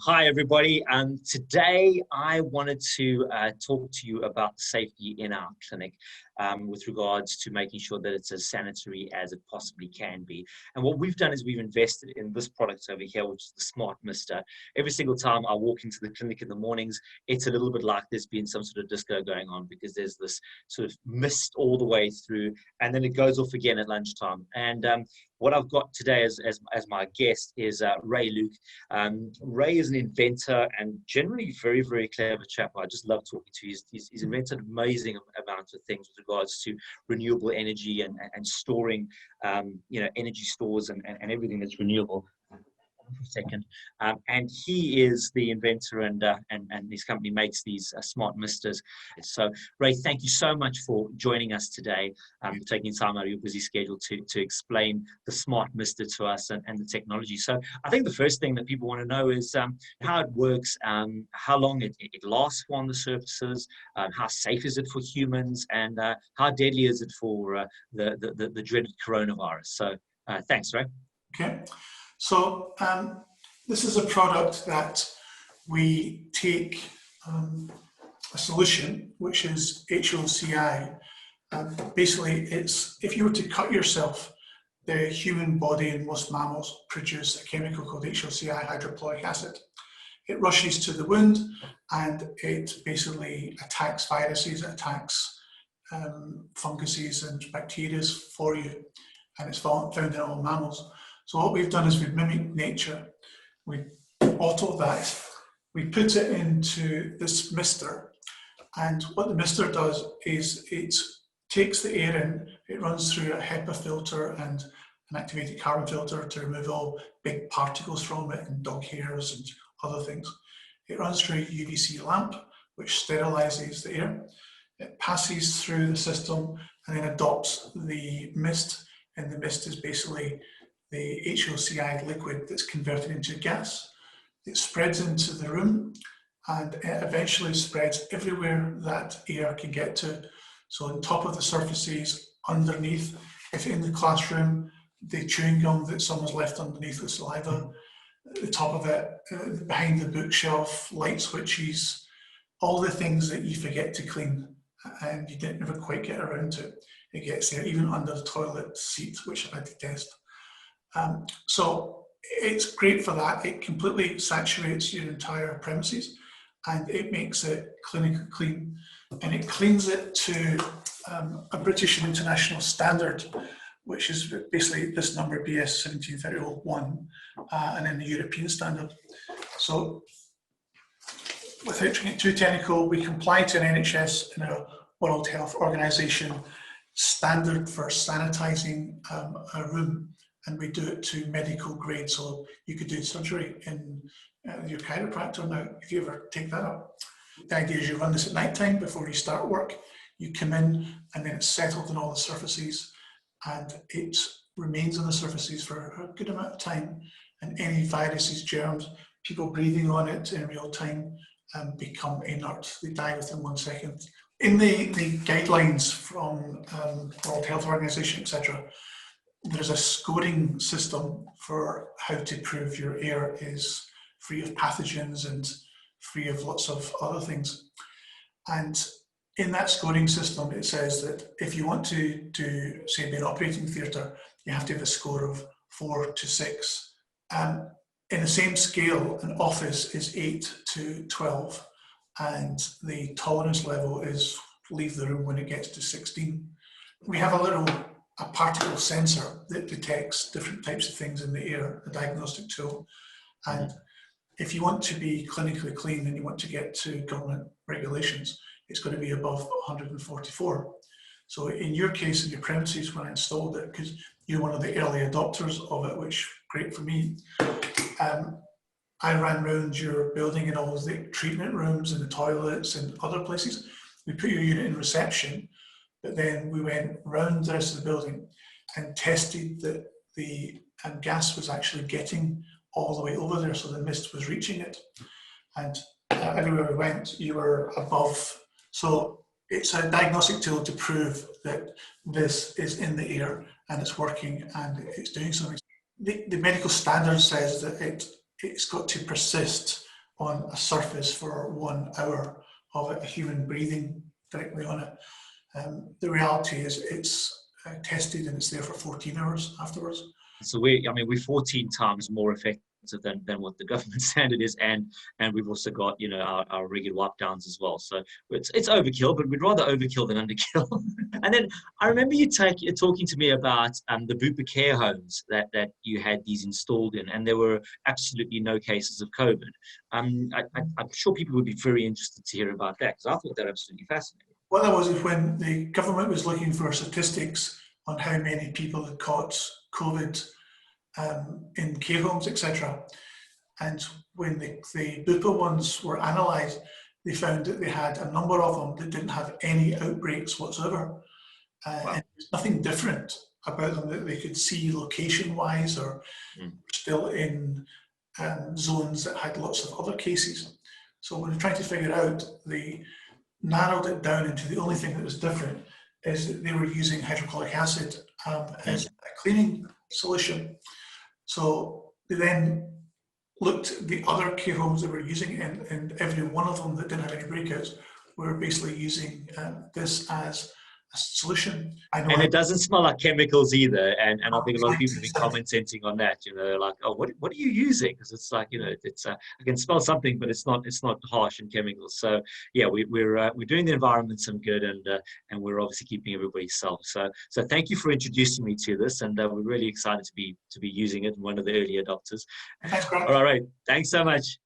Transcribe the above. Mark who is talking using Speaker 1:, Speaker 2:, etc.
Speaker 1: Hi, everybody. Today, I wanted to talk to you about safety in our clinic with regards to making sure that it's as sanitary as it possibly can be. And what we've done is we've invested in this product over here, which is the SmartMister. Every single time I walk into the clinic in the mornings, it's a little bit like there's been some sort of disco going on because there's this sort of mist all the way through, and then it goes off again at lunchtime. And what I've got today as my guest is Ray Luke. Ray is an inventor and generally very, very clever chap. I just love talking to you. He's invented an amazing amount of things with regards to renewable energy and storing, energy stores and everything that's renewable. For a second. And he is the inventor and his company makes these SmartMisters. So Ray, thank you so much for joining us today, taking time out of your busy schedule to explain the SmartMister to us and the technology. So I think the first thing that people want to know is how it works, how long it lasts on the surfaces, how safe is it for humans, and how deadly is it for the dreaded coronavirus. So thanks, Ray.
Speaker 2: Okay. So this is a product that we take a solution, which is HOCI. Basically, it's if you were to cut yourself, the human body and most mammals produce a chemical called HOCI, hydrochloric acid. It rushes to the wound and it basically attacks viruses, it attacks funguses and bacteria for you, and it's found in all mammals. So what we've done is we've mimicked nature. We bottled that. We put it into this mister. And what the mister does is it takes the air in, it runs through a HEPA filter and an activated carbon filter to remove all big particles from it and dog hairs and other things. It runs through a UVC lamp, which sterilizes the air. It passes through the system and then adopts the mist. And the mist is basically the HOCI liquid that's converted into gas. It spreads into the room and it eventually spreads everywhere that air can get to. So on top of the surfaces, underneath, if in the classroom, the chewing gum that someone's left underneath with saliva, at the top of it, behind the bookshelf, light switches, all the things that you forget to clean and you didn't never quite get around to. It gets there, even under the toilet seat, which I detest. So it's great for that. It completely saturates your entire premises and it makes it clinically clean, and it cleans it to a British and international standard, which is basically this number BS 17301 and then the European standard. So without getting too technical, we comply to an NHS and a World Health Organization standard for sanitizing a room. And we do it to medical grade, so you could do surgery in your chiropractor now, if you ever take that up. The idea is you run this at night time before you start work, you come in and then it's settled on all the surfaces and it remains on the surfaces for a good amount of time, and any viruses, germs, people breathing on it in real time become inert, they die within 1 second. In the guidelines from World Health Organization, etc., there's a scoring system for how to prove your air is free of pathogens and free of lots of other things. And in that scoring system, it says that if you want to say, be an operating theatre, you have to have a score of 4 to 6. In the same scale, an office is 8 to 12, and the tolerance level is leave the room when it gets to 16. We have a particle sensor that detects different types of things in the air, a diagnostic tool. And if you want to be clinically clean and you want to get to government regulations, it's going to be above 144. So in your case, in your premises, when I installed it, because you're one of the early adopters of it, which great for me, I ran around your building in all the treatment rooms and the toilets and other places. We put your unit in reception, but then we went round the rest of the building and tested that the gas was actually getting all the way over there, so the mist was reaching it. And everywhere we went, you were above. So it's a diagnostic tool to prove that this is in the air and it's working and it's doing something. The medical standard says that it's got to persist on a surface for 1 hour of a human breathing directly on it. The reality is it's tested and it's there for 14 hours afterwards.
Speaker 1: So we're 14 times more effective than what the government standard is, and we've also got, you know, our regular wipe downs as well. So it's overkill, but we'd rather overkill than underkill. And then I remember you talking to me about the Bupa care homes that you had these installed in, and there were absolutely no cases of COVID. I'm sure people would be very interested to hear about that, because I thought that absolutely fascinating.
Speaker 2: What that was is when the government was looking for statistics on how many people had caught COVID in care homes, etc. And when the Bupa ones were analysed, they found that they had a number of them that didn't have any outbreaks whatsoever.
Speaker 1: Wow.
Speaker 2: And there's nothing different about them that they could see location-wise, or still in zones that had lots of other cases. So when they're trying to figure out, they narrowed it down into the only thing that was different is that they were using hydrochloric acid as a cleaning solution. So they then looked at the other care homes that were using it, and every one of them that didn't have any breakouts were basically using this as a solution.
Speaker 1: And it doesn't smell like chemicals either. And I think a lot of people have been
Speaker 2: Exactly.
Speaker 1: commenting on that, you know, like, oh, what are you using? Because it's like, you know, it's I can smell something, but it's not harsh and chemicals. So yeah, we're doing the environment some good, and we're obviously keeping everybody safe. So thank you for introducing me to this, and we're really excited to be using it, and one of the early adopters.
Speaker 2: Thanks, Grant.
Speaker 1: All right, thanks so much.